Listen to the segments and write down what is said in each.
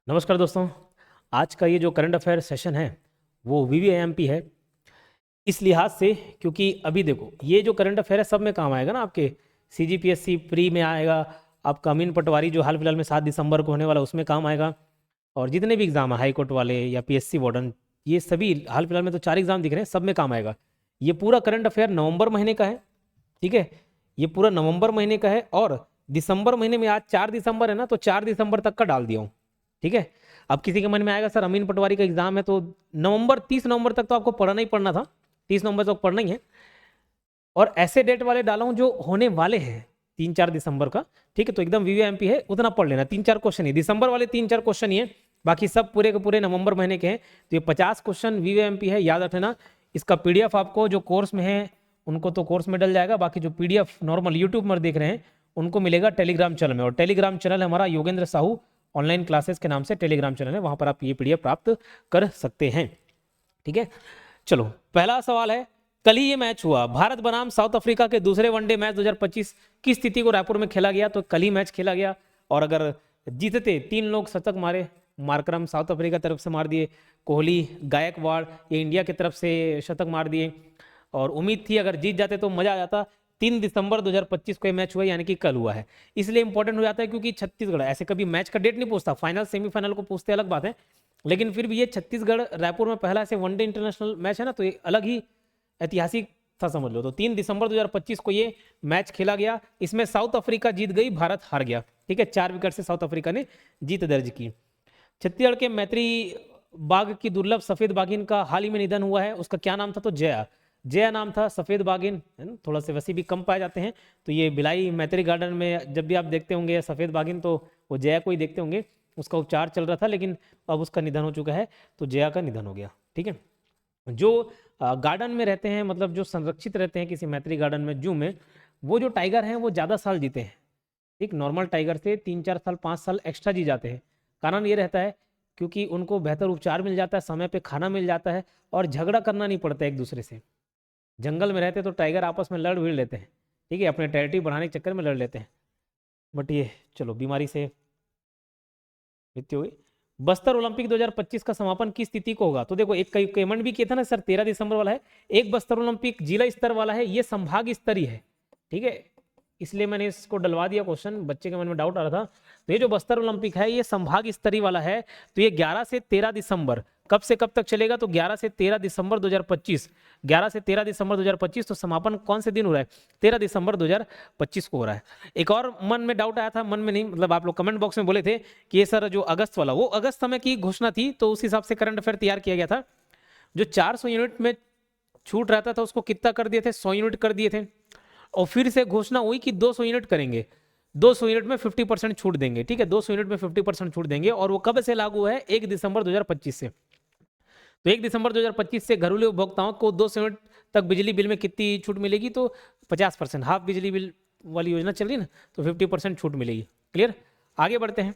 नमस्कार दोस्तों। आज का ये जो करंट अफेयर सेशन है वो वीवीआईएमपी है इस लिहाज से क्योंकि अभी देखो ये जो करंट अफेयर है सब में काम आएगा ना। आपके सीजीपीएससी प्री में आएगा, आपका अमीन पटवारी जो हाल फिलहाल में 7 दिसंबर को होने वाला उसमें काम आएगा, और जितने भी एग्जाम है हाई कोर्ट वाले या पीएससी वार्डन, ये सभी हाल फिलहाल में तो 4 एग्जाम दिख रहे हैं, सब में काम आएगा। ये पूरा करंट अफेयर नवंबर महीने का है, ठीक है। ये पूरा नवंबर महीने का है और दिसंबर महीने में आज 4 दिसंबर है ना, तो 4 दिसंबर तक का डाल दिया हूँ, ठीक है। अब किसी के मन में आएगा सर अमीन पटवारी का एग्जाम है तो नवंबर 30 नवंबर तक तो आपको पढ़ना ही पढ़ना था, 30 नवंबर तक पढ़ना ही है, और ऐसे डेट वाले डाला हूं जो होने वाले हैं 3-4 दिसंबर का, ठीक है। तो एकदम वीवीएमपी है, उतना पढ़ लेना, 3-4 क्वेश्चन ही दिसंबर वाले, 3-4 क्वेश्चन ही है, बाकी सब पूरे के पूरे नवंबर महीने के हैं। तो ये 50 क्वेश्चन वीवीएमपी है, याद रखना। इसका पीडीएफ आपको जो कोर्स में है उनको तो कोर्स में डल जाएगा, बाकी जो पीडीएफ नॉर्मल यूट्यूब पर देख रहे हैं उनको मिलेगा टेलीग्राम चैनल में, और टेलीग्राम चैनल हमारा योगेंद्र साहू ऑनलाइन क्लासेस के नाम से टेलीग्राम चैनल है, वहां पर आप ये पीडीएफ प्राप्त कर सकते हैं, ठीक है। चलो पहला सवाल है, कल ही ये मैच हुआ, भारत बनाम साउथ अफ्रीका के दूसरे वनडे मैच 2025 की स्थिति को रायपुर में खेला गया। तो कल ही मैच खेला गया और अगर जीतते 3 लोग शतक मारे, मार्करम साउथ अफ्रीका तरफ से मार दिए, कोहली गायकवाड़ ये इंडिया की तरफ से शतक मार दिए, और उम्मीद थी अगर जीत जाते तो मजा आ जाता। 3 दिसंबर 2025 को ये मैच हुआ, यानी कि कल हुआ है, इसलिए इंपॉर्टेंट हो जाता है क्योंकि छत्तीसगढ़ ऐसे कभी मैच का डेट नहीं पूछता, फाइनल सेमीफाइनल को पूछते अलग बात है, लेकिन फिर भी ये छत्तीसगढ़ रायपुर में पहला ऐसे वनडे इंटरनेशनल मैच है ना, तो ये अलग ही ऐतिहासिक था समझ लो। तो 3 दिसंबर 2025 को ये मैच खेला गया, इसमें साउथ अफ्रीका जीत गई, भारत हार गया, ठीक है। 4 विकेट से साउथ अफ्रीका ने जीत दर्ज की। छत्तीसगढ़ के मैत्री बाघ की दुर्लभ सफेद बाघिन का हाल ही में निधन हुआ है, उसका क्या नाम था? तो जया, जया नाम था। सफेद बाघिन है ना, थोड़ा से वैसे भी कम पाए जाते हैं, तो ये भिलाई मैत्री गार्डन में जब भी आप देखते होंगे सफेद बाघिन तो वो जया को ही देखते होंगे। उसका उपचार चल रहा था लेकिन अब उसका निधन हो चुका है, तो जया का निधन हो गया, ठीक है। जो गार्डन में रहते हैं, मतलब जो संरक्षित रहते हैं किसी मैत्री गार्डन में, जू में, वो जो टाइगर हैं वो ज़्यादा साल जीते हैं, एक नॉर्मल टाइगर से 3-4 साल 5 साल एक्स्ट्रा जी जाते हैं। कारण ये रहता है क्योंकि उनको बेहतर उपचार मिल जाता है, समय पे खाना मिल जाता है, और झगड़ा करना नहीं पड़ता एक दूसरे से। जंगल में रहते तो टाइगर आपस में लड़ भिड़ लेते हैं, ठीक है, अपने टेरिटरी बढ़ाने के चक्कर में लड़ लेते हैं, बट ये चलो बीमारी से मृत्यु हुई। बस्तर ओलंपिक 2025 का समापन किस तिथि को होगा? तो देखो एक कई कमेंट भी किया था ना सर, 13 दिसंबर वाला है। एक बस्तर ओलंपिक जिला स्तर वाला है, ये संभाग स्तरीय है, ठीक है, इसलिए मैंने इसको डलवा दिया क्वेश्चन, बच्चे के मन में डाउट आ रहा था। तो ये जो बस्तर ओलंपिक है ये संभाग स्तरीय वाला है, तो ये 11 से 13 दिसंबर, कब से कब तक चलेगा? तो 11 से 13 दिसंबर 2025, 11 से 13 दिसंबर 2025। तो समापन कौन से दिन हो रहा है? 13 दिसंबर 2025 को हो रहा है। एक और मन में डाउट आया था, मन में नहीं मतलब आप लोग कमेंट बॉक्स में बोले थे कि ये सर जो अगस्त वाला, वो अगस्त समय की घोषणा थी, तो उस हिसाब से करंट अफेयर तैयार किया गया था। जो 400 यूनिट में छूट रहता था उसको कितना कर दिए थे? 100 यूनिट कर दिए थे, और फिर से घोषणा हुई कि 200 यूनिट करेंगे, 200 यूनिट में 50% छूट देंगे, ठीक है, 200 यूनिट में 50% छूट देंगे, और वो कब से लागू है? 1 दिसंबर 2025 से। तो 1 दिसंबर 2025 से घरेलू उपभोक्ताओं को 200 यूनिट तक बिजली बिल में कितनी छूट मिलेगी? तो 50%, हाफ बिजली बिल वाली योजना चल रही ना, तो 50% छूट मिलेगी। क्लियर? आगे बढ़ते हैं।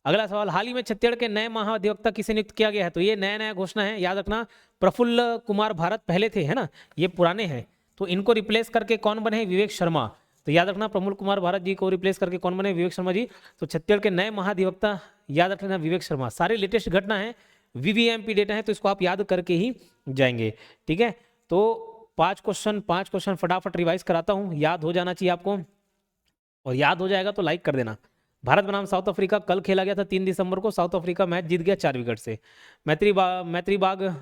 अगला सवाल, हाल ही में छत्तीसगढ़ के नए महाधिवक्ता किसे नियुक्त किया गया है? तो ये नया नया घोषणा है, याद रखना। प्रफुल्ल कुमार भारत पहले थे, है ना, ये पुराने हैं, तो इनको रिप्लेस करके कौन बने? विवेक शर्मा। तो याद रखना प्रफुल्ल कुमार भारत जी को रिप्लेस करके कौन बने? विवेक शर्मा जी। तो छत्तीसगढ़ के नए महाधिवक्ता याद रखना विवेक शर्मा। सारे लेटेस्ट घटना है, वीवीएमपी डेटा है, तो इसको आप याद करके ही जाएंगे, ठीक है। तो 5 क्वेश्चन फटाफट रिवाइज कराता हूँ, याद हो जाना चाहिए आपको, और याद हो जाएगा तो लाइक कर देना। भारत बनाम साउथ अफ्रीका कल खेला गया था 3 दिसंबर को, साउथ अफ्रीका मैच जीत गया 4 विकेट से। मैत्री बाग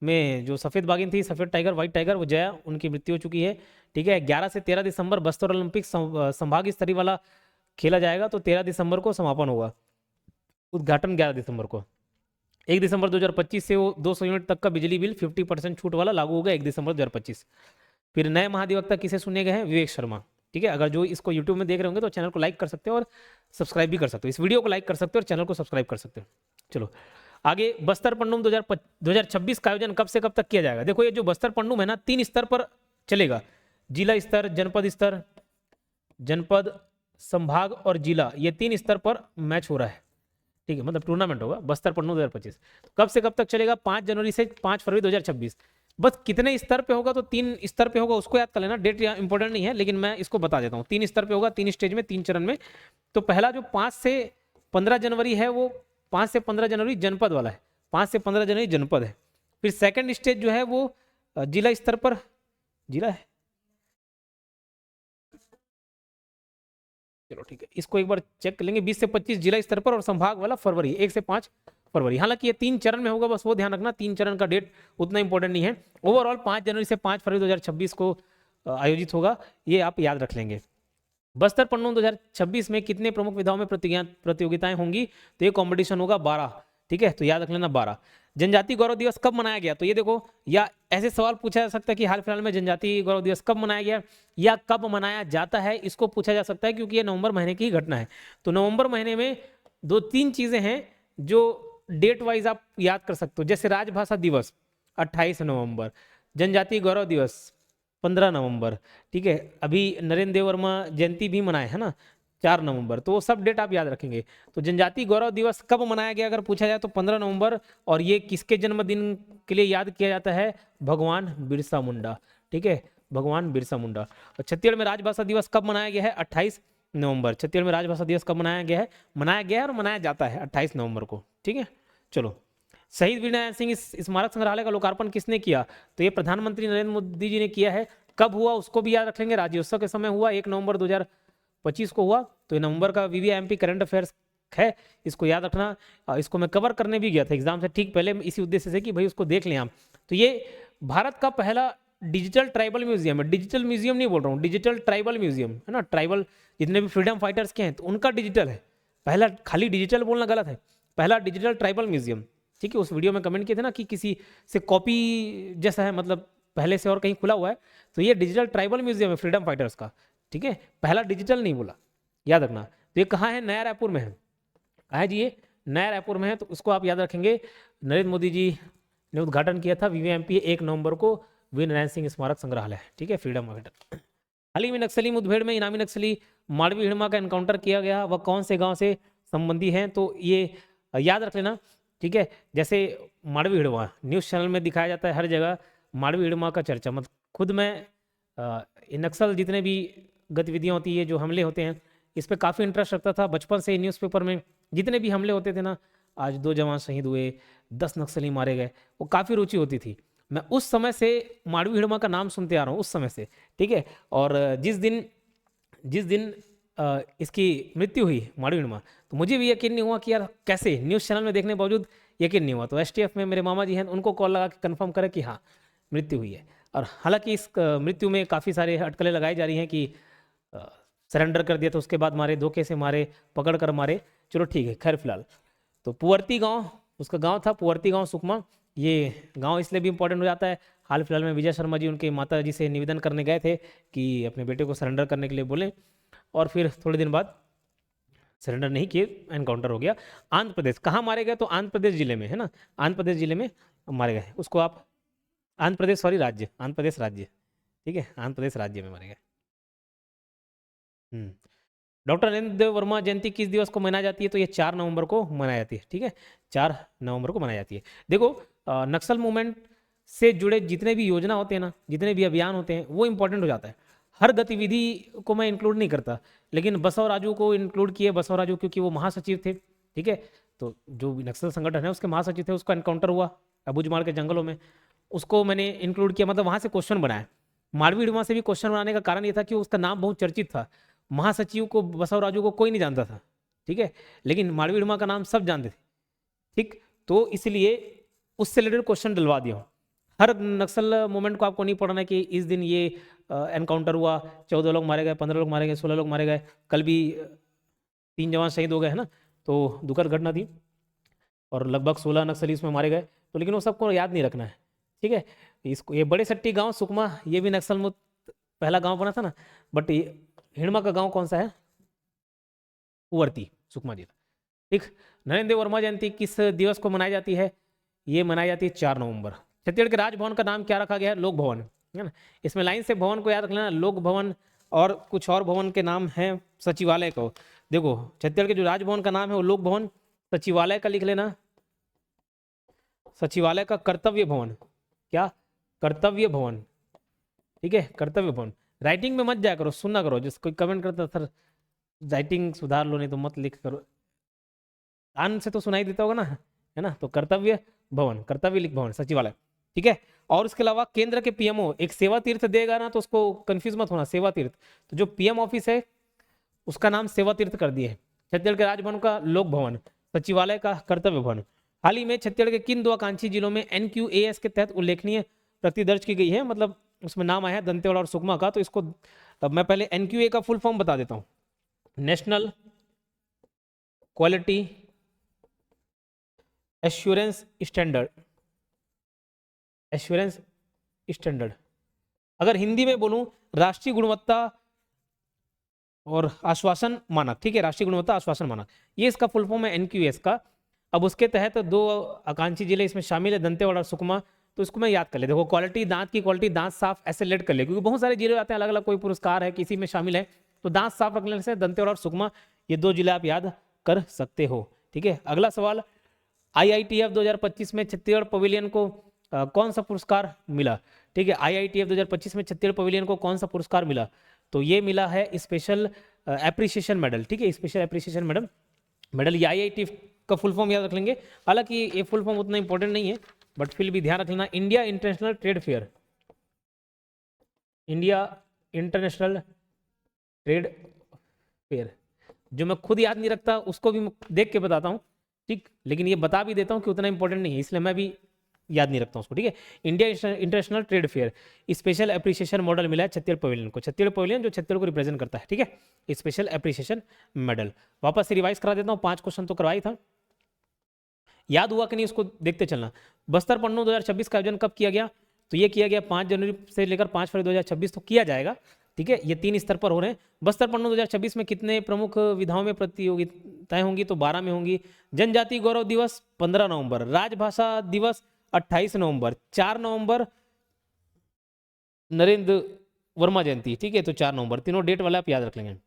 में जो सफेद बागिन थी, सफेद टाइगर, व्हाइट टाइगर, वो जया, उनकी मृत्यु हो चुकी है, ठीक है। 11 से 13 दिसंबर बस्तर ओलंपिक संभाग स्तरीय वाला खेला जाएगा, तो 13 दिसंबर को समापन होगा, उद्घाटन 11 दिसंबर को। 1 दिसंबर 2025 से वो 200 यूनिट तक का बिजली बिल 50% छूट वाला लागू होगा 1 दिसंबर 2025। फिर नए महाधिवक्ता किसे सुने गए हैं? विवेक शर्मा, ठीक है। अगर जो इसको यूट्यूब में देख रहे होंगे तो चैनल को लाइक कर सकते हो और सब्सक्राइब भी कर सकते हो, इस वीडियो को लाइक कर सकते हो और चैनल को सब्सक्राइब कर सकते हो। चलो आगे, बस्तर पंडुम 2026 का आयोजन कब से कब तक किया जाएगा? देखो ये जो बस्तर पंडुम है ना, 3 स्तर पर चलेगा, जिला स्तर, जनपद, संभाग और जिला, ये 3 स्तर पर मैच हो रहा है, ठीक है, मतलब टूर्नामेंट होगा बस्तर पंडुम 2025। कब से कब तक चलेगा? 5 जनवरी से 5 फरवरी 2026। बस कितने स्तर पे होगा? तो 3 स्तर पे होगा, उसको याद कर लेना, डेट इंपॉर्टेंट नहीं है, लेकिन मैं इसको बता देता हूँ। 3 स्तर पे होगा, 3 स्टेज में, 3 चरण में। तो पहला जो 5 से 15 जनवरी है वो 5 से 15 जनवरी जनपद वाला है, 5 से 15 जनवरी जनपद है। फिर सेकंड स्टेज जो है वो जिला स्तर पर जिला है। चलो ठीक है, इसको एक बार चेक कर लेंगे। 20 से 25 जिला स्तर पर और संभाग वाला फरवरी 1 से 5 फरवरी। हालांकि ये 3 चरण में होगा, बस वो ध्यान रखना, 3 चरण का डेट उतना इंपॉर्टेंट नहीं है। ओवरऑल 5 जनवरी से 5 फरवरी 2026 को आयोजित होगा, ये आप याद रख लेंगे। बस्तर पन्नू 2026 में कितने प्रमुख विधाओं में प्रतियोगिताएं होंगी? तो ये कॉम्पिटिशन होगा 12, ठीक है, तो याद रख लेना 12। जनजातीय गौरव दिवस कब मनाया गया? तो ये देखो, या ऐसे सवाल पूछा जा सकता है कि हाल फिलहाल में जनजातीय गौरव दिवस कब मनाया गया या कब मनाया जाता है, इसको पूछा जा सकता है क्योंकि ये नवंबर महीने की घटना है। तो नवंबर महीने में 2-3 चीजें हैं जो डेट वाइज आप याद कर सकते हो, जैसे राजभाषा दिवस 28 नवंबर, जनजातीय गौरव दिवस 15 नवंबर, ठीक है, अभी नरेंद्र देव वर्मा जयंती भी मनाए है ना 4 नवंबर, तो वो सब डेट आप याद रखेंगे। तो जनजातीय गौरव दिवस कब मनाया गया अगर पूछा जाए तो 15 नवंबर, और ये किसके जन्मदिन के लिए याद किया जाता है? भगवान बिरसा मुंडा, ठीक है, भगवान बिरसा मुंडा। और छत्तीसगढ़ में राजभाषा दिवस कब मनाया गया है? 28 नवंबर। छत्तीसगढ़ में राजभाषा दिवस कब मनाया गया है? मनाया गया है और मनाया जाता है 28 नवंबर को, ठीक है। चलो, शहीद वीरनारायण सिंह स्मारक संग्रहालय का लोकार्पण किसने किया? तो ये प्रधानमंत्री नरेंद्र मोदी जी ने किया है। कब हुआ उसको भी याद रख लेंगे, राज्योत्सव के समय हुआ, 1 नवंबर 2025 को हुआ। तो ये नवंबर का वीवीआईएमपी करंट अफेयर्स है, इसको याद रखना। इसको मैं कवर करने भी गया था एग्जाम से ठीक पहले, इसी उद्देश्य से कि भाई उसको देख लें आप। तो ये भारत का पहला डिजिटल ट्राइबल म्यूजियम है, डिजिटल म्यूजियम नहीं बोल रहा हूँ, डिजिटल ट्राइबल म्यूजियम है ना। ट्राइबल जितने भी फ्रीडम फाइटर्स के हैं तो उनका डिजिटल है पहला, खाली डिजिटल बोलना गलत है, पहला डिजिटल ट्राइबल म्यूजियम, ठीक है। उस वीडियो में कमेंट किए थे ना कि किसी से कॉपी जैसा है, मतलब पहले से और कहीं खुला हुआ है, तो ये डिजिटल ट्राइबल म्यूजियम है फ्रीडम फाइटर्स का, ठीक है, पहला डिजिटल नहीं बोला, याद रखना। तो ये कहाँ है? नया रायपुर में है। कहाँ है जी? ये नया रायपुर में है, तो उसको आप याद रखेंगे। नरेंद्र मोदी जी ने उद्घाटन किया था वीवीएमपी 1 नवंबर को, वीर नारायण सिंह स्मारक संग्रहालय, ठीक है, फ्रीडम फाइटर। हाल ही में नक्सली मुठभेड़ में इनामी नक्सली माड़वी हिड़मा का एनकाउंटर किया गया, वह कौन से गांव से संबंधी हैं? तो ये याद रख लेना, ठीक है। जैसे माड़वी हिड़मा न्यूज़ चैनल में दिखाया जाता है हर जगह, माड़वी हिड़मा का चर्चा, मतलब खुद मैं नक्सल जितने भी गतिविधियाँ होती है, जो हमले होते हैं, इस पर काफ़ी इंटरेस्ट रखता था बचपन से। न्यूज़पेपर में जितने भी हमले होते थे ना, आज 2 जवान शहीद हुए, 10 नक्सली मारे गए, वो काफ़ी रुचि होती थी। मैं उस समय से माड़वी हिड़मा का नाम सुनते आ रहा हूँ, उस समय से, ठीक है। और जिस दिन इसकी मृत्यु हुई माड़वी हिड़मा, तो मुझे भी यकीन नहीं हुआ कि यार कैसे, न्यूज़ चैनल में देखने के बावजूद यकीन नहीं हुआ। तो एसटीएफ में मेरे मामा जी हैं, उनको कॉल लगा के कन्फर्म करें कि हाँ मृत्यु हुई है। और हालांकि इस मृत्यु में काफ़ी सारे अटकलें लगाई जा रही हैं कि सरेंडर कर दिया तो उसके बाद मारे, धोखे से मारे, पकड़ कर मारे, चलो ठीक है, खैर फिलहाल। तो पुअर्ती गांव उसका गांव था, पुअर्ती गांव सुकमा। ये गांव इसलिए भी इंपॉर्टेंट हो जाता है, हाल फिलहाल में विजय शर्मा जी उनके माता जी से निवेदन करने गए थे कि अपने बेटे को सरेंडर करने के लिए बोलें, और फिर थोड़े दिन बाद सरेंडर नहीं किए, एनकाउंटर हो गया। आंध्र प्रदेश कहाँ मारे गए? तो आंध्र प्रदेश जिले में है ना, आंध्र प्रदेश जिले में मारे गए। उसको आप आंध्र प्रदेश, सॉरी राज्य, आंध्र प्रदेश राज्य, ठीक है, आंध्र प्रदेश राज्य में मारे गए। डॉक्टर नरेंद्र देव वर्मा जयंती किस दिवस को मनाई जाती है? तो ये 4 नवंबर को मनाई जाती है, ठीक है, 4 नवंबर को मनाई जाती है। देखो, नक्सल मूवमेंट से जुड़े जितने भी योजना होते हैं ना, जितने भी अभियान होते हैं, वो इंपॉर्टेंट हो जाता है। हर गतिविधि को मैं इंक्लूड नहीं करता, लेकिन बसवराजू को इंक्लूड किए। बसवराजू क्योंकि वो महासचिव थे, ठीक है, तो जो नक्सल संगठन है उसके महासचिव थे, उसका एनकाउंटर हुआ अबूझमाड़ के जंगलों में, उसको मैंने इंक्लूड किया, मतलब वहाँ से क्वेश्चन बनाया। माड़वी हिड़मा से भी क्वेश्चन बनाने का कारण ये था कि उसका नाम बहुत चर्चित था। महासचिव को, बसवराजू को कोई नहीं जानता था, ठीक है, लेकिन माड़वी हिड़मा का नाम सब जानते थे, ठीक। तो इसलिए उससे रिलेटेड क्वेश्चन डलवा दिया। हर नक्सल मूवमेंट को आपको नहीं पढ़ना है कि इस दिन ये एनकाउंटर हुआ, 14 लोग मारे गए, 15 लोग मारे गए, 16 लोग मारे गए, कल भी 3 जवान शहीद हो गए, है ना। तो दुखद घटना थी और लगभग 16 नक्सली इसमें मारे गए। तो लेकिन वो सबको याद नहीं रखना है, ठीक है। इसको, ये बड़े सट्टी गांव सुकमा, ये भी नक्सल मुक्त पहला गांव बना था ना, बट हिड़मा का गांव कौन सा है? पुअर्ती, सुकमा जिला, ठीक। नरेंद्र देव वर्मा जयंती किस दिवस को मनाई जाती है? ये मनाई जाती है 4 नवंबर। छत्तीसगढ़ के राजभवन का नाम क्या रखा गया है? लोक भवन, है ना। इसमें लाइन से भवन को याद रख लेना, लोक भवन, और कुछ और भवन के नाम हैं सचिवालय को। देखो, छत्तीसगढ़ के जो राजभवन का नाम है वो लोक भवन, सचिवालय का लिख लेना, सचिवालय का कर्तव्य भवन, क्या? कर्तव्य भवन, ठीक है, कर्तव्य भवन। राइटिंग में मत जाया करो, सुनना करो, जिस कोई कमेंट करता सर राइटिंग सुधार लो, नहीं तो मत लिख करो, कान से तो सुनाई देता होगा ना, है ना। तो कर्तव्य भवन, कर्तव्य लिख भवन सचिवालय, ठीक है। और उसके अलावा केंद्र के पीएमओ एक सेवा तीर्थ देगा ना, तो उसको कंफ्यूज मत होना, सेवा तीर्थ। तो जो पीएम ऑफिस है उसका नाम सेवा तीर्थ कर दिए। छत्तीसगढ़ के राजभवन का लोक भवन, सचिवालय का कर्तव्य भवन। हाल ही में छत्तीसगढ़ के किन दो आकांक्षी जिलों में एनक्यूएएस के तहत उल्लेखनीय प्रगति दर्ज की गई है, मतलब उसमें नाम आया है दंतेवाड़ा और सुकमा का। तो इसको मैं पहले एनक्यूए का फुल फॉर्म बता देता हूं, national quality assurance standard, assurance standard. अगर हिंदी में बोलूं, राष्ट्रीय गुणवत्ता और आश्वासन मानक, ठीक है, राष्ट्रीय गुणवत्ता आश्वासन मानक, ये इसका फुल फॉर्म है एनक्यूएस का। अब उसके तहत दो आकांक्षी जिले इसमें शामिल है, दंतेवाड़ा और सुकमा। तो इसको मैं याद कर ले, देखो क्वालिटी, दांत की क्वालिटी, दांत साफ, ऐसे लेट कर ले, क्योंकि बहुत सारे जिले आते हैं अलग अलग, कोई पुरस्कार है किसी में शामिल है, तो दांत साफ रखने से दंतेवाड़ा और सुकमा, ये दो जिले आप याद कर सकते हो, ठीक है। अगला सवाल, IITF 2025 में छत्तीसगढ़ पवेलियन को कौन सा पुरस्कार मिला, ठीक है। IITF 2025 में छत्तीसगढ़ पवेलियन को कौन सा पुरस्कार मिला, तो ये मिला है स्पेशल एप्रिसिएशन मेडल, ठीक है, स्पेशल एप्रिसिएशन मेडल। मेडल ये IITF का फुल फॉर्म याद रख लेंगे, हालांकि ये फुल फॉर्म उतना इंपॉर्टेंट नहीं है, बट फिर भी ध्यान रख लेना, India international trade fair, India international trade fair. जो मैं खुद याद नहीं रखता उसको भी देख के बताता हूँ, ठीक, लेकिन ये बता भी देता हूँ कि उतना इंपॉर्टेंट नहीं है, इसलिए मैं भी याद नहीं रखता हूँ उसको, ठीक है। India international trade fair special appreciation model मिला है छत्तीसगढ़ पवेलियन को, छत्तीसगढ़ पवेलियन जो छत्तीसगढ़ को रिप्रेजेंट करता है, ठीक है, स्पेशल एप्रिसिएशन मेडल। वापस से रिवाइज करा देता हूँ, 5 क्वेश्चन तो करवाई था, याद हुआ कि नहीं उसको देखते चलना। बस्तर पन्नू 2026 का आयोजन कब किया गया, तो ये किया गया 5 जनवरी से लेकर 5 फरवरी 2026 तो किया जाएगा, ठीक है। ये 3 स्तर पर हो रहे हैं। बस्तर पन्नू 2026 में कितने प्रमुख विधाओं में प्रतियोगिताएं होंगी, तो 12 में होंगी। जनजाति गौरव दिवस 15 नवंबर, राजभाषा दिवस 28 नवंबर, 4 नवंबर नरेंद्र वर्मा जयंती, ठीक है, तो 4 नवंबर, तीनों डेट वाला आप याद रख लेंगे।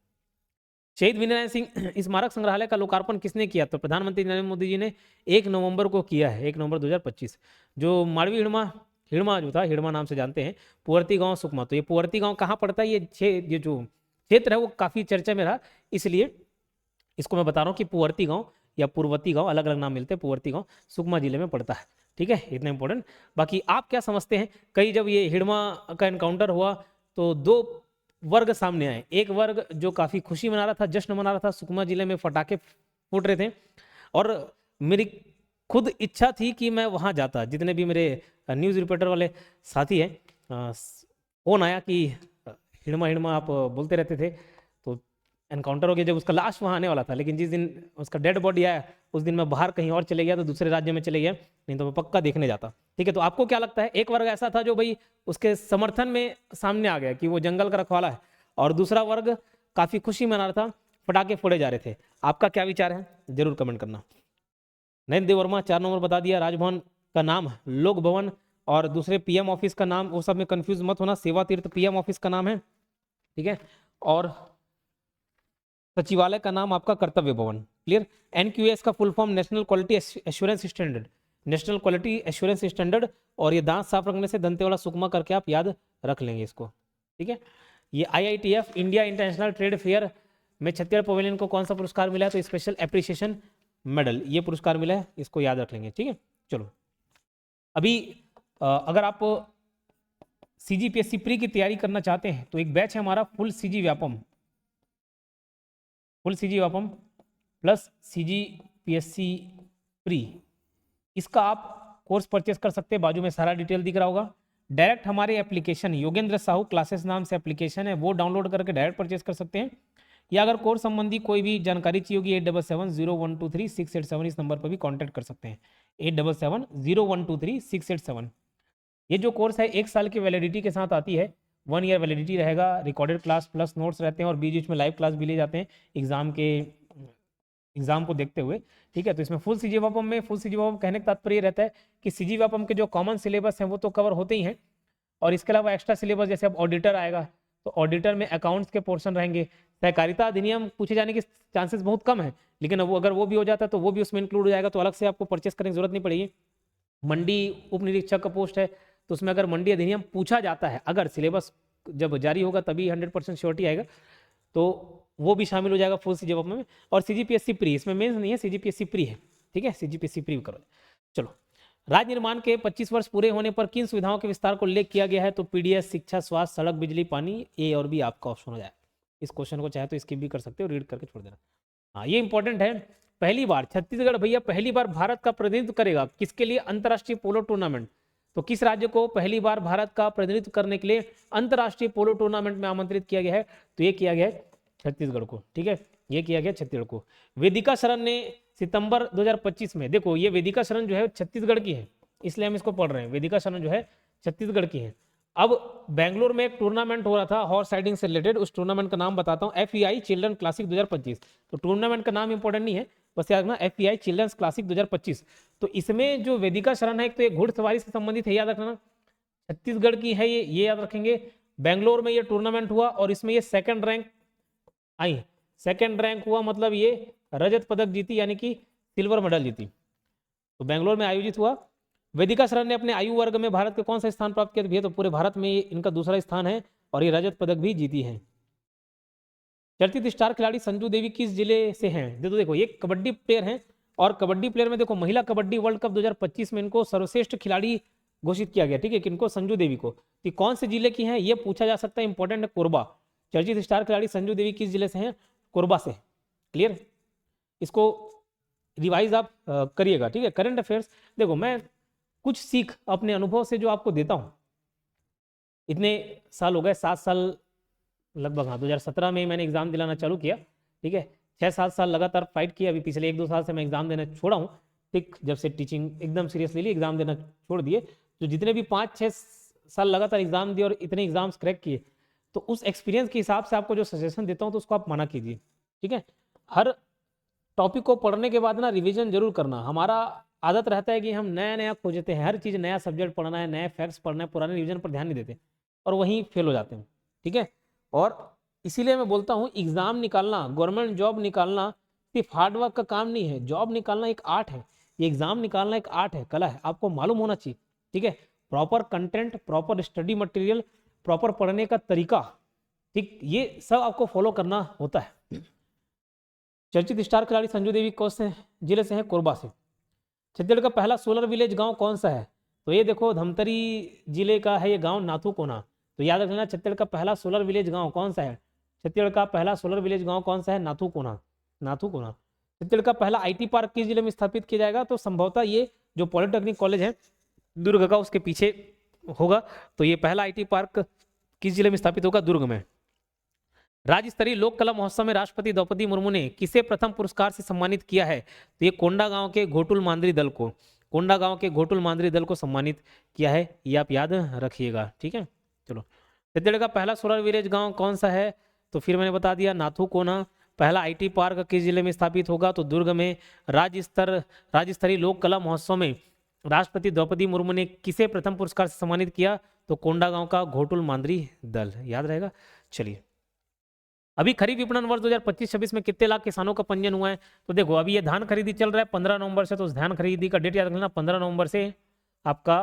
शहीद वीरनारायण सिंह स्मारक संग्रहालय का लोकार्पण किसने किया, तो प्रधानमंत्री नरेंद्र मोदी जी ने 1 नवंबर को किया है, 1 नवंबर 2025। जो माड़वी हिड़मा, हिड़मा जो था, हिड़मा नाम से जानते हैं, पुअर्ती गांव सुकमा, तो ये पुअर्ती गांव कहाँ पड़ता है, ये जो क्षेत्र है वो काफी चर्चा में रहा, इसलिए इसको मैं बता रहा हूँ कि पुअर्ती गांव या पूर्वती गांव, अलग अलग नाम मिलते हैं, पुअर्ती गांव सुकमा जिले में पड़ता है, ठीक है, इतना इंपॉर्टेंट। बाकी आप क्या समझते हैं, कई जब ये हिड़मा का एनकाउंटर हुआ तो 2 वर्ग सामने आए, एक वर्ग जो काफी खुशी मना रहा था, जश्न मना रहा था, सुकमा जिले में पटाखे फूट रहे थे, और मेरी खुद इच्छा थी कि मैं वहां जाता, जितने भी मेरे न्यूज़ रिपोर्टर वाले साथी हैं, फोन आया कि हिड़मा हिड़मा आप बोलते रहते थे, तो एनकाउंटर हो गया, जब उसका लाश वहां आने वाला था, लेकिन जिस दिन उसका डेड बॉडी आया उस दिन मैं बाहर कहीं और चले गया, तो दूसरे राज्य में चले गया, नहीं तो मैं पक्का देखने जाता, ठीक है। तो आपको क्या लगता है, एक वर्ग ऐसा था जो भाई उसके समर्थन में सामने आ गया कि वो जंगल का रखवाला है, और दूसरा वर्ग काफी खुशी मना रहा था, पटाखे फोड़े जा रहे थे, आपका क्या विचार है जरूर कमेंट करना। नरेंद्र वर्मा 4 नंबर बता दिया, राजभवन का नाम लोक भवन, और दूसरे पीएम ऑफिस का नाम, वो सब में कंफ्यूज मत होना, सेवा तीर्थ पीएम ऑफिस का नाम है, ठीक है, और सचिवालय का नाम आपका कर्तव्य भवन, क्लियर। एनक्यूएस का full form national quality assurance standard, national quality assurance standard, और ये दांत साफ रखने से दंतेवाड़ा सुकमा करके आप याद रख लेंगे इसको, ठीक है। ये IITF India international trade fair में छत्तीसगढ़ पवेलियन को कौन सा पुरस्कार मिला है, तो स्पेशल एप्रिसिएशन मेडल, ये पुरस्कार मिला है, इसको याद रख लेंगे, ठीक है। चलो अभी अगर आप CGPSC प्री की तैयारी करना चाहते हैं तो एक बैच है हमारा full CG Vyapam, full CG Vyapam plus CGPSC pre, इसका आप कोर्स परचेस कर सकते हैं, बाजू में सारा डिटेल दिख रहा होगा। डायरेक्ट हमारे एप्लीकेशन योगेंद्र साहू क्लासेस नाम से एप्लीकेशन है, वो डाउनलोड करके डायरेक्ट परचेस कर सकते हैं, या अगर कोर्स संबंधी कोई भी जानकारी चाहिए होगी 8770123687 इस नंबर पर भी कांटेक्ट कर सकते हैं, 8770123687। ये जो कोर्स है 1 साल की वैलिडिटी के साथ आती है, 1 ईयर वैलिडिटी रहेगा, रिकॉर्डेड क्लास प्लस नोट्स रहते हैं, और बीच बीच में लाइव क्लास भी ले जाते हैं एग्जाम को देखते हुए, ठीक है। तो इसमें फुल CG व्यापम में, फुल CG व्यापम कहने का तात्पर्य रहता है कि CG व्यापम के जो कॉमन सिलेबस हैं वो तो कवर होते ही हैं, और इसके अलावा एक्स्ट्रा सिलेबस, जैसे अब ऑडिटर आएगा तो ऑडिटर में अकाउंट्स के पोर्शन रहेंगे, सहकारिता अधिनियम पूछे जाने के चांसेस बहुत कम है, लेकिन अब वो अगर वो भी हो जाता है तो वो भी उसमें इंक्लूड हो जाएगा, तो अलग से आपको परचेस करने की जरूरत नहीं पड़ेगी। मंडी उप निरीक्षक का पोस्ट है, तो उसमें अगर मंडी अधिनियम पूछा जाता है, अगर सिलेबस जब जारी होगा तभी 100% श्योरिटी आएगा, तो वो भी शामिल हो जाएगा फुल सीजीएफ में। और सीजीपीएससी प्री, इसमें मेंस नहीं है, सीजीपीएससी प्री है, ठीक है, सीजीपीएससी प्री करो। चलो, राज्य निर्माण के 25 वर्ष पूरे होने पर किन सुविधाओं के विस्तार को उल्लेख किया गया है? तो पीडीएस, शिक्षा, स्वास्थ्य, सड़क, बिजली, पानी, ए और बी आपका ऑप्शन हो जाए। इस क्वेश्चन को चाहे तो स्किप भी कर सकते हो, रीड करके छोड़ देना। हाँ, ये इंपॉर्टेंट है। पहली बार छत्तीसगढ़ भैया पहली बार भारत का प्रतिनिधित्व करेगा किसके लिए? अंतर्राष्ट्रीय पोलो टूर्नामेंट। तो किस राज्य को पहली बार भारत का प्रतिनिधित्व करने के लिए अंतर्राष्ट्रीय पोलो टूर्नामेंट में आमंत्रित किया गया है? तो ये किया गया है छत्तीसगढ़ को, ठीक है, ये किया गया छत्तीसगढ़ को। वेदिका शरण ने सितंबर 2025 में, देखो ये वेदिका शरण जो है छत्तीसगढ़ की है, इसलिए हम इसको पढ़ रहे हैं। वेदिका शरण जो है छत्तीसगढ़ की है। अब बेंगलोर में एक टूर्नामेंट हो रहा था हॉर्स राइडिंग से रिलेटेड, उस टूर्नामेंट का नाम बताता हूँ, FEI चिल्ड्रन क्लासिक 2025। तो टूर्नामेंट का नाम इंपॉर्टेंट नहीं है, बस याद रखना FEI चिल्ड्रंस क्लासिक 2025। तो इसमें जो वेदिका शरण है, एक तो ये घुड़सवारी से संबंधित है, याद रखना, छत्तीसगढ़ की है ये याद रखेंगे। बेंगलोर में ये टूर्नामेंट हुआ और इसमें ये सेकंड रैंक आई, सेकंड रैंक हुआ, मतलब ये रजत पदक जीती, यानी कि सिल्वर मेडल जीती। तो बेंगलोर में आयोजित हुआ। वेदिका शरण ने अपने आयु वर्ग में भारत के कौन सा स्थान प्राप्त किया? तो पूरे भारत में इनका दूसरा स्थान है और ये रजत पदक भी जीती है। चर्चित स्टार खिलाड़ी संजू देवी किस जिले से हैं? देखो ये कबड्डी प्लेयर हैं, और कबड्डी प्लेयर में देखो महिला कबड्डी वर्ल्ड कप 2025 में इनको सर्वश्रेष्ठ खिलाड़ी घोषित किया गया, ठीक है, किनको? संजू देवी को। तो कौन से जिले की हैं ये पूछा जा सकता है, इंपॉर्टेंट है, कोरबा। चर्चित स्टार खिलाड़ी संजू देवी किस जिले से हैं? कोरबा से। क्लियर, इसको रिवाइज आप करिएगा, ठीक है। करंट अफेयर्स, देखो मैं कुछ सीख अपने अनुभव से जो आपको देता हूँ, इतने साल हो गए, 7 साल लगभग, हाँ 2017 में मैंने एग्जाम दिलाना चालू किया, ठीक है, 6-7 साल लगातार फाइट किया। अभी पिछले 1-2 साल से मैं एग्जाम देना छोड़ा हूँ, ठीक, जब से टीचिंग एकदम सीरियसली ली, एग्जाम देना छोड़ दिए। तो जितने भी 5-6 साल लगातार एग्जाम दिए और इतने एग्जाम्स क्रैक किए, तो उस एक्सपीरियंस के हिसाब से आपको जो सजेशन देता हूँ तो उसको आप माना कीजिए, ठीक है। हर टॉपिक को पढ़ने के बाद ना रिवीजन जरूर करना। हमारा आदत रहता है कि हम नया नया खोजते हैं, हर चीज़ नया सब्जेक्ट पढ़ना है, नए फैक्ट्स पढ़ना है, पुराने रिवीजन पर ध्यान नहीं देते और वहीं फेल हो जाते हैं, ठीक है। और इसीलिए मैं बोलता हूँ एग्जाम निकालना, गवर्नमेंट जॉब निकालना सिर्फ हार्डवर्क का काम नहीं है। जॉब निकालना एक आर्ट है, ये एग्जाम निकालना एक आर्ट है, कला है, आपको मालूम होना चाहिए, ठीक है। Proper content, proper study material, proper पढ़ने का तरीका, ठीक, ये सब आपको फॉलो करना होता है। चर्चित स्टार खिलाड़ी संजू देवी कौन से जिले से हैं? कोरबा से। छत्तीसगढ़ का पहला सोलर विलेज गांव कौन सा है? तो ये देखो धमतरी जिले का है ये गांव, नाथू कोना। तो याद रखना छत्तीसगढ़ का पहला सोलर विलेज गांव कौन सा है? छत्तीसगढ़ का पहला सोलर विलेज गांव कौन सा है? नाथू कोना, नाथू कोना। छत्तीसगढ़ का पहला IT पार्क किस जिले में स्थापित किया जाएगा? तो संभवतः ये जो पॉलिटेक्निक कॉलेज है दुर्ग का, उसके पीछे होगा। तो ये पहला IT पार्क किस जिले में स्थापित होगा? दुर्ग में। राज्य स्तरीय लोक कला महोत्सव में राष्ट्रपति द्रौपदी मुर्मू ने किसे प्रथम पुरस्कार से सम्मानित किया है? तो ये कोंडा गांव के घोटुल मांदरी दल को, कोंडा गांव के घोटुल मांदरी दल को सम्मानित किया है, ये आप याद रखिएगा, ठीक है। चलो, छत्तीसगढ़ का पहला सोलर विलेज गांव कौन सा है? तो फिर मैंने बता दिया, नाथू कोना। पहला IT पार्क किस जिले में स्थापित होगा? तो दुर्ग में। राज्य स्तरीय लोक कला महोत्सव में राष्ट्रपति द्रौपदी मुर्मू ने किसे प्रथम पुरस्कार से सम्मानित किया? तो कोंडा गांव का घोटुल मांदरी दल, याद रहेगा। चलिए, अभी खरीफ विपणन वर्ष 2025-26 में कितने लाख किसानों का पंजीयन हुआ है? तो देखो अभी ये धान खरीदी चल रहा है 15 नवंबर से, तो उस धान खरीदी का डेट याद रखना, 15 नवंबर से आपका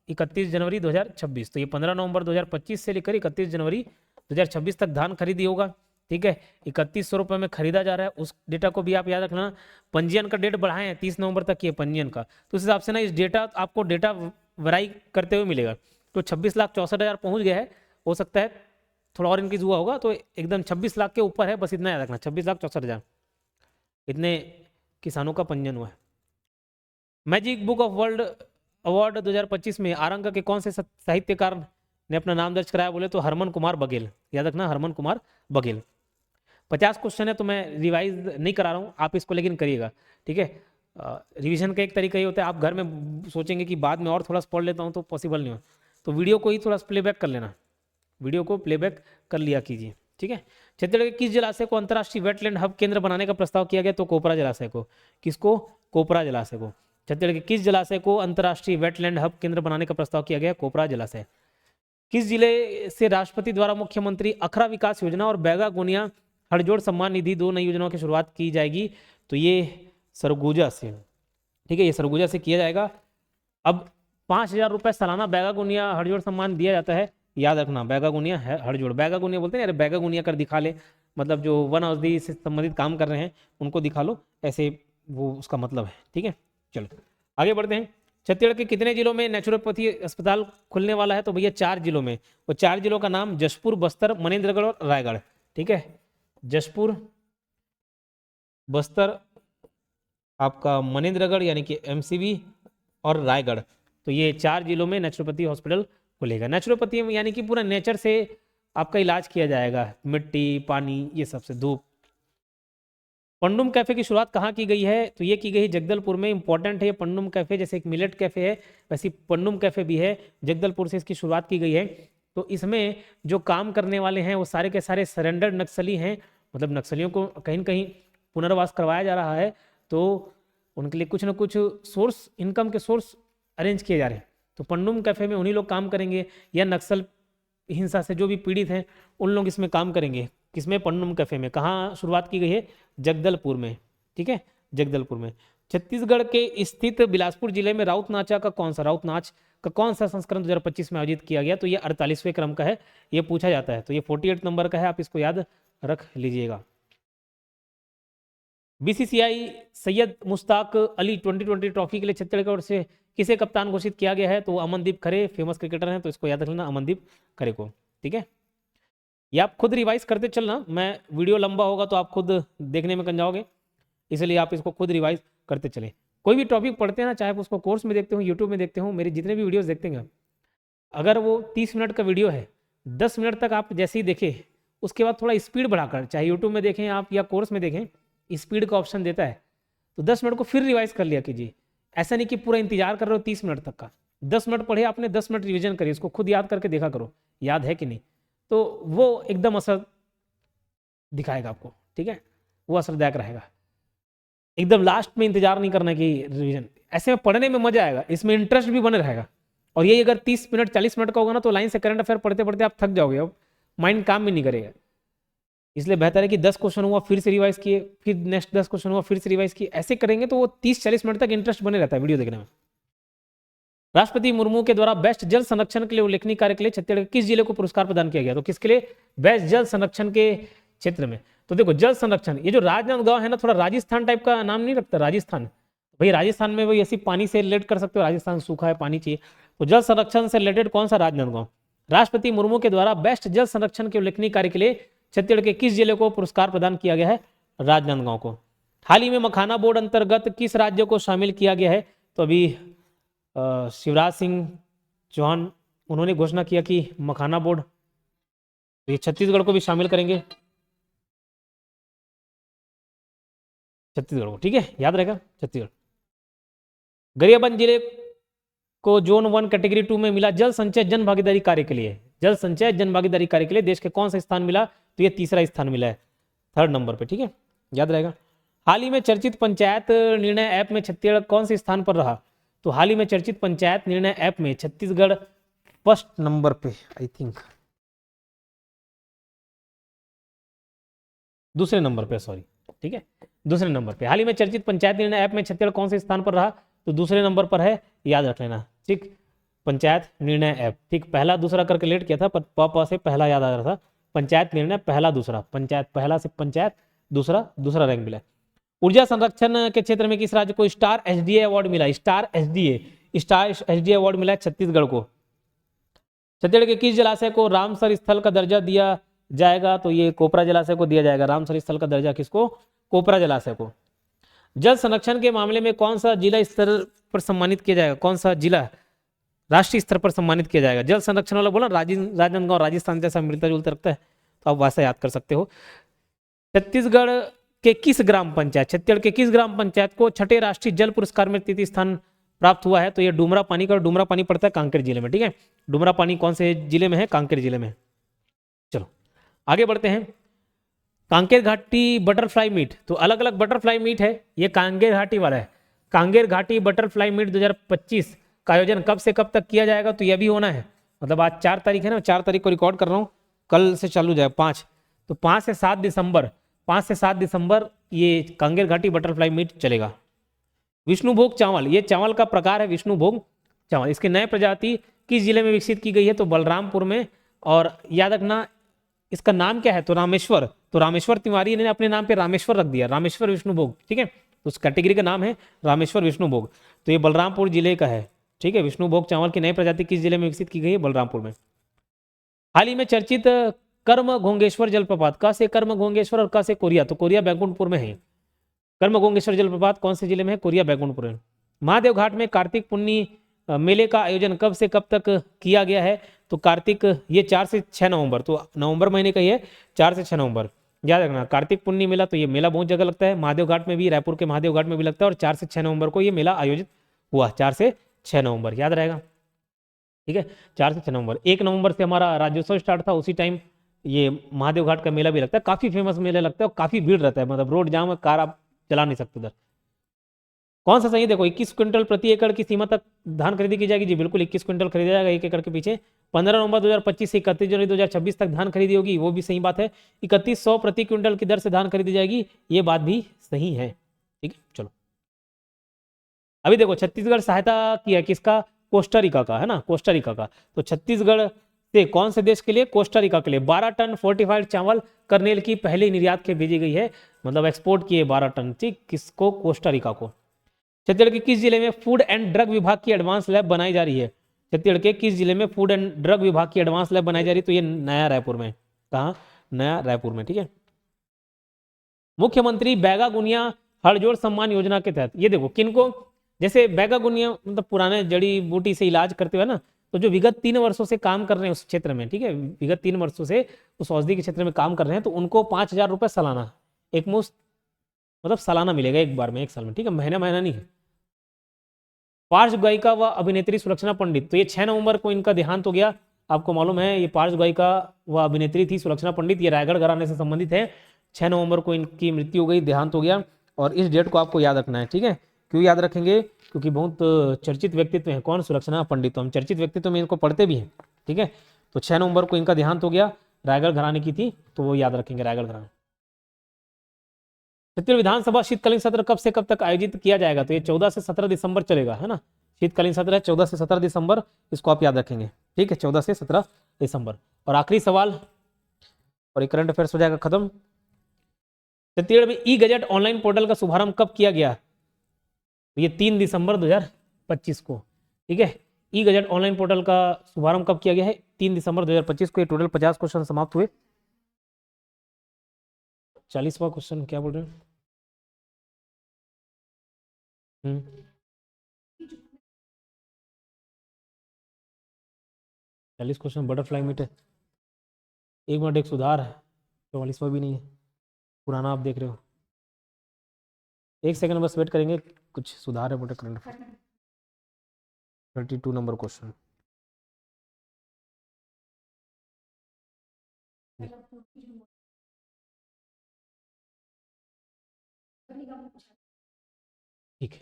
31 जनवरी 2026। तो ये 15 नवंबर 2025 से लेकर 31 जनवरी 2026 तक धान खरीदी होगा, ठीक है। 3100 रुपये में खरीदा जा रहा है, उस डेटा को भी आप याद रखना। पंजीयन का डेट बढ़ाए हैं 30 नवंबर तक ये पंजीयन का, तो उस हिसाब से ना इस डेटा आपको डेटा वराई करते हुए मिलेगा। तो 26,64,000 पहुँच गया है, हो सकता है थोड़ा और इंक्रीज हुआ होगा, तो एकदम 26 लाख के ऊपर है, बस इतना याद रखना, 26,64,000 इतने किसानों का पंजीयन हुआ है। Magic book of world award 2025 में आरंग के कौन से साहित्यकार ने अपना नाम दर्ज कराया? बोले तो हरमन कुमार बघेल, याद रखना, हरमन कुमार बघेल। 50 क्वेश्चन है, तो मैं रिवाइज नहीं करा रहा हूँ, आप इसको लेकिन करिएगा, ठीक है। रिवीजन का एक तरीका ये होता है, आप घर में सोचेंगे कि बाद में और थोड़ा पढ़ लेता हूँ, तो पॉसिबल नहीं हो, तो वीडियो को ही थोड़ा प्लेबैक कर लेना, वीडियो को प्लेबैक कर लिया कीजिए, ठीक है। छत्तीसगढ़ के किस जलाशय को अंतर्राष्ट्रीय वेटलैंड हब केंद्र बनाने का प्रस्ताव किया गया? तो कोपरा जलाशय को। किसको? कोपरा जलाशय को। छत्तीसगढ़ के किस जलाशय को अंतर्राष्ट्रीय वेटलैंड हब केंद्र बनाने का प्रस्ताव किया गया? कोपरा जलाशय। किस जिले से राष्ट्रपति द्वारा मुख्यमंत्री अखरा विकास योजना और बैगा गोनिया हड़जोड़ सम्मान निधि 2 नई योजनाओं की शुरुआत की जाएगी? तो ये सरगुजा से, ठीक है, ये सरगुजा से किया जाएगा। अब 5,000 रुपये सालाना बैगा गोनिया हड़जोड़ सम्मान दिया जाता है, याद रखना, बैगा गुनिया है हड़जोड़, बैगा गुनिया बोलते हैं, अरे बैगा गुनिया कर दिखा ले, मतलब जो वन औषधि से संबंधित काम कर रहे हैं उनको दिखा लो, ऐसे वो उसका मतलब है। ठीक है, चलो आगे बढ़ते हैं। छत्तीसगढ़ के कितने जिलों में नेचुरोपैथी अस्पताल खुलने वाला है? तो भैया 4 जिलों में। वो 4 जिलों का नाम जशपुर, बस्तर, मनेन्द्रगढ़ और रायगढ़। ठीक है, जशपुर, बस्तर, आपका मनेन्द्रगढ़ यानी कि एमसीबी और रायगढ़। तो ये 4 जिलों में नेचुरोपैथी हॉस्पिटल खुलेगा। नेचुरोपैथी यानी कि पूरा नेचर से आपका इलाज किया जाएगा, मिट्टी, पानी, ये सबसे, धूप। पंडुम कैफे की शुरुआत कहाँ की गई है? तो ये की गई जगदलपुर में। इंपॉर्टेंट है ये पंडुम कैफे, जैसे एक मिलेट कैफे है वैसे पंडुम कैफे भी है, जगदलपुर से इसकी शुरुआत की गई है। तो इसमें जो काम करने वाले हैं वो सारे के सारे सरेंडर नक्सली हैं, मतलब नक्सलियों को कहीं न कहीं पुनर्वास करवाया जा रहा है, तो उनके लिए कुछ ना कुछ सोर्स, इनकम के सोर्स अरेंज किए जा रहे हैं। तो पंडुम कैफे में उन्हीं लोग काम करेंगे, या नक्सल हिंसा से जो भी पीड़ित हैं उन लोग इसमें काम करेंगे। किसमें? पंडुम कैफे में। कहाँ शुरुआत की गई है? जगदलपुर में। ठीक है, जगदलपुर में। छत्तीसगढ़ के स्थित बिलासपुर जिले में राउत नाच का कौन सा संस्करण 2025 में आयोजित किया गया? तो ये 48वें क्रम का है, ये पूछा जाता है। तो ये 48 नंबर का है, आप इसको याद रख लीजिएगा। बीसीसीआई सैयद मुश्ताक अली 2020 ट्रॉफी के लिए छत्तीसगढ़ की ओर से किसे कप्तान घोषित किया गया है? तो अमनदीप खरे, फेमस क्रिकेटर हैं, तो इसको याद रख लेना, अमनदीप खरे को। ठीक है, ये आप खुद रिवाइज करते चलना, मैं वीडियो लंबा होगा तो आप खुद देखने में कन जाओगे, इसलिए आप इसको खुद रिवाइज करते चलें। कोई भी टॉपिक पढ़ते हैं ना, चाहे उसको कोर्स में देखते हो, यूट्यूब में देखते हो, मेरे जितने भी वीडियोस देखते हैं, अगर वो 30 मिनट का वीडियो है, 10 मिनट तक आप जैसे ही देखें, उसके बाद थोड़ा स्पीड बढ़ाकर, चाहे यूट्यूब में देखें आप या कोर्स में देखें, स्पीड का ऑप्शन देता है, तो 10 मिनट को फिर रिवाइज कर लिया कीजिए। ऐसा नहीं कि पूरा इंतजार कर रहे हो 30 मिनट तक का, 10 मिनट पढ़े आपने, 10 मिनट रिवीजन करिए, इसको खुद याद करके देखा करो याद है कि नहीं, तो वो एकदम असर दिखाएगा आपको। ठीक है, वो असरदायक रहेगा। एकदम लास्ट में इंतजार नहीं करना कि रिवीजन, ऐसे में पढ़ने में मजा आएगा, इसमें इंटरेस्ट भी बने रहेगा। और ये अगर 30 मिनट 40 मिनट का होगा ना, तो लाइन से करंट अफेयर पढ़ते पढ़ते आप थक जाओगे, अब माइंड काम भी नहीं करेगा। इसलिए बेहतर है कि 10 क्वेश्चन हुआ फिर से रिवाइज किए, फिर नेक्स्ट 10 क्वेश्चन हुआ फिर से रिवाइज किए, ऐसे करेंगे तो वो 30-40 मिनट तक इंटरेस्ट बने रहता है वीडियो देखने में। राष्ट्रपति मुर्मू के द्वारा बेस्ट जल संरक्षण के लिए उल्लेखनीय कार्य के लिए छत्तीसगढ़ किस जिले को पुरस्कार प्रदान किया गया? तो किसके लिए? बेस्ट जल संरक्षण के क्षेत्र में। तो देखो जल संरक्षण, ये जो राजनांदगांव है ना, थोड़ा राजस्थान टाइप का नाम नहीं रखता? राजस्थान, भाई राजस्थान में वही ऐसी पानी से रिलेट कर सकते हो, राजस्थान सूखा है, पानी चाहिए, तो जल संरक्षण से रिलेटेड कौन सा? राजनांदगांव। राष्ट्रपति मुर्मू के द्वारा बेस्ट जल संरक्षण के उल्लेखनीय कार्य के लिए छत्तीसगढ़ के किस जिले को पुरस्कार प्रदान किया गया है? राजनांदगांव को। हाल ही में मखाना बोर्ड अंतर्गत किस राज्य को शामिल किया गया है? तो अभी शिवराज सिंह चौहान उन्होंने घोषणा किया कि मखाना बोर्ड, ये छत्तीसगढ़ को भी शामिल करेंगे, छत्तीसगढ़ को। ठीक है, याद रहेगा छत्तीसगढ़। गरियाबंद जिले को जोन 1 कैटेगरी 2 में मिला जल संचय जन भागीदारी कार्य के लिए। जल संचय जन भागीदारी कार्य के लिए देश के कौन सा स्थान मिला? तो ये तीसरा स्थान मिला है, 3rd नंबर पे। ठीक है, याद रहेगा। हाल ही में चर्चित पंचायत निर्णय ऐप में छत्तीसगढ़ कौन से स्थान पर रहा? तो हाल ही में चर्चित पंचायत निर्णय ऐप में छत्तीसगढ़ 1st नंबर पे, आई थिंक 2रे नंबर पे, सॉरी। ठीक है, 2रे नंबर पे। हाल ही में चर्चित पंचायत निर्णय ऐप में छत्तीसगढ़ कौन से स्थान पर रहा? तो 2रे नंबर पर है, याद रख लेना। ठीक, पंचायत निर्णय ऐप, ठीक, पहला दूसरा करके लेट किया था, पर प से पहला याद आ रहा था। पंचायत निर्णय पहला दूसरा, पंचायत पहला से पंचायत दूसरा रैंक मिला। ऊर्जा संरक्षण के क्षेत्र में किस राज्य को स्टार एसडीए अवार्ड मिला? स्टार एसडीए अवार्ड मिला है छत्तीसगढ़ को। छत्तीसगढ़ के किस जलाशय को रामसर स्थल का दर्जा दिया जाएगा? तो ये कोपरा जलाशय को दिया जाएगा। रामसर स्थल का दर्जा किसको? कोपरा जलाशय को। जल संरक्षण के मामले में कौन सा जिला स्तर पर सम्मानित किया जाएगा? कौन सा जिला राष्ट्रीय स्तर पर सम्मानित किया जाएगा? जल संरक्षण वाला बोला, राजनांदगांव राजस्थान जैसा मिलता जुलता रखता है, तो आप वैसा याद कर सकते हो। छत्तीसगढ़ के किस ग्राम पंचायत को 6ठे राष्ट्रीय जल पुरस्कार में 33 स्थान प्राप्त हुआ है? तो ये डुमरा पानी का, डुमरा पानी पड़ता है कांकेर जिले में। ठीक है, डुमरा पानी कौन से जिले में है? कांकेर जिले में। चलो आगे बढ़ते हैं। कांकेर घाटी बटरफ्लाई मीट, तो अलग अलग बटरफ्लाई मीट है, ये कांकेर घाटी वाला है। कांकेर घाटी बटरफ्लाई मीट 2025 का आयोजन कब से कब तक किया जाएगा? तो यह भी होना है, मतलब आज 4 तारीख है ना, 4 तारीख को रिकॉर्ड कर रहा हूँ, कल से चालू जाएगा 5, तो 5 से 7 दिसंबर ये कांकेर घाटी बटरफ्लाई मीट चलेगा। विष्णुभोग चावल, ये चावल का प्रकार है विष्णुभोग चावल, इसके नए प्रजाति किस जिले में विकसित की गई है? तो बलरामपुर में। और याद रखना इसका नाम क्या है? तो रामेश्वर, तो रामेश्वर तिवारी ने अपने नाम पे रामेश्वर रख दिया, रामेश्वर विष्णु भोग, ठीक है। तो उस कैटेगरी का नाम है रामेश्वर विष्णु भोग। तो ये बलरामपुर जिले का है, ठीक है। विष्णु भोग चावल की नई प्रजाति किस जिले में विकसित की गई है? बलरामपुर में। हाल ही में चर्चित कर्म घोंगेश्वर जलप्रपात, क से कर्म घोंगेश्वर और क से कोरिया, तो कोरिया बैकुंठपुर में है। कर्म घोंगेश्वर जलप्रपात कौन से जिले में है? कोरिया बैकुंठपुर में। महादेव घाट में कार्तिक पुन्नी मेले का आयोजन कब से कब तक किया गया है? तो कार्तिक ये 4 से 6 नवंबर, तो नवंबर महीने का ही है, 4 से 6 नवंबर याद रखना। कार्तिक पुन्नी मेला, तो ये मेला बहुत जगह लगता है, महादेव घाट में भी, रायपुर के महादेव घाट में भी लगता है, और 4 से 6 नवंबर को ये मेला आयोजित हुआ, 4 से 6 नवंबर याद रहेगा, ठीक है। 4 से 6 नवंबर। 1 नवंबर से हमारा राज्योत्सव स्टार्ट था, उसी टाइम ये महादेव घाट का मेला भी लगता है, काफी फेमस मेला लगता है और काफी भीड़ रहता है, मतलब रोड जाम, कार आप चला नहीं सकते उधर। कौन सा सही है? देखो 21 क्विंटल प्रति एकड़ की सीमा तक धान खरीदी की जाएगी, जी बिल्कुल 21 क्विंटल खरीदा जाएगा 1 एकड़ के पीछे। 15 नवंबर 2025 से 31 जनवरी 2026 तक धान खरीदी होगी, वो भी सही बात है। 3100 प्रति क्विंटल की दर से धान खरीदी जाएगी, ये बात भी सही है, ठीक है। चलो अभी देखो छत्तीसगढ़ सहायता की है किसका? कोस्टारिका का, है ना, कोस्टारिका का। तो छत्तीसगढ़ से कौन से देश के लिए? कोस्टारिका के लिए 12 टन फोर्टिफाइड चावल करनेल की पहले निर्यात के भेजी गई है, मतलब एक्सपोर्ट किए 12 टन, ठीक, किसको? कोस्टारिका को। छत्तीसगढ़ के किस जिले में फूड एंड ड्रग विभाग की एडवांस लैब बनाई जा रही है? छत्तीसगढ़ के किस जिले में फूड एंड ड्रग विभाग की एडवांस लैब बनाई जा रही है? तो ये नया रायपुर में। कहाँ? नया रायपुर में, ठीक है। मुख्यमंत्री बैगा गुनिया हड़जोड़ सम्मान योजना के तहत, ये देखो किनको, जैसे बैगा गुनिया मतलब पुराने जड़ी बूटी से इलाज करते हुए ना, तो जो विगत 3 वर्षों से काम कर रहे हैं उस क्षेत्र में, ठीक है, विगत 3 वर्षों से उस औषधि के क्षेत्र में काम कर रहे हैं, तो उनको 5,000 रुपये सालाना एक मुश्त, मतलब सालाना मिलेगा एक बार में, 1 साल में, ठीक है, महीना महीना नहीं है। पार्श्व गायिका व अभिनेत्री सुलक्षणा पंडित, तो ये 6 नवंबर को इनका देहांत हो गया। आपको मालूम है ये पार्श्व गायिका व अभिनेत्री थी सुलक्षणा पंडित, ये रायगढ़ घराने से संबंधित है। 6 नवंबर को इनकी मृत्यु हो गई, देहांत हो गया, और इस डेट को आपको याद रखना है, ठीक है। क्यों याद रखेंगे? क्योंकि बहुत चर्चित व्यक्तित्व है। कौन? सुलक्षणा पंडित। तो हम चर्चित व्यक्तित्व में इनको पढ़ते भी हैं, ठीक है। तो 6 नवंबर को इनका देहांत हो गया, रायगढ़ घराने की थी, तो वो याद रखेंगे, रायगढ़ घराने। छत्तीसगढ़ विधानसभा शीतकालीन सत्र कब से कब तक आयोजित किया जाएगा? तो ये 14 से 17 दिसंबर चलेगा, है ना। शीतकालीन सत्र है 14 से 17 दिसंबर, इसको आप याद रखेंगे, ठीक है, 14 से 17 दिसंबर। और आखिरी सवाल, और करंट अफेयर्स हो जाएगा खत्म। छत्तीसगढ़ में ई गजट ऑनलाइन पोर्टल का शुभारंभ कब किया गया? ये 3 दिसंबर 2025 को, ठीक है। ई गजट ऑनलाइन पोर्टल का शुभारंभ कब किया गया है? 3 दिसंबर 2025 को। ये टोटल 50 क्वेश्चन समाप्त हुए। 40वां क्वेश्चन क्या बोल रहे हैं? 40 क्वेश्चन बटरफ्लाई मीट है। 1 मिनट, एक सुधार है, 44वां भी नहीं है, पुराना आप देख रहे हो। 1 सेकंड बस वेट करेंगे, कुछ सुधार है बोटे करंट। 32 number question. ठीक है,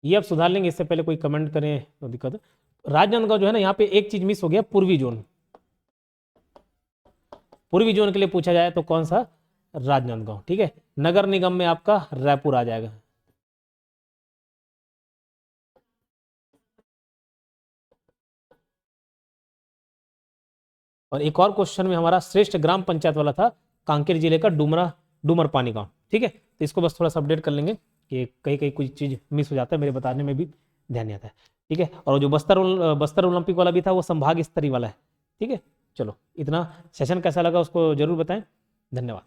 ये अब सुधार लेंगे, इससे पहले कोई कमेंट करें तो दिक्कत है। राजनांदगांव जो है ना, यहाँ पे एक चीज मिस हो गया, पूर्वी जोन। पूर्वी जोन के लिए पूछा जाए तो कौन सा? राजनांदगांव, ठीक है। नगर निगम में आपका रायपुर आ जाएगा। और एक और क्वेश्चन में हमारा श्रेष्ठ ग्राम पंचायत वाला था, कांकेर जिले का डूमर पानी गांव, ठीक है। तो इसको बस थोड़ा सा अपडेट कर लेंगे कि कहीं कहीं कुछ चीज मिस हो जाता है, मेरे बताने में भी ध्यान नहीं आता है, ठीक है। और जो बस्तर ओलंपिक वाला भी था वो संभाग स्तरीय वाला है, ठीक है। चलो इतना। सेशन कैसा लगा उसको जरूर बताएं। धन्यवाद।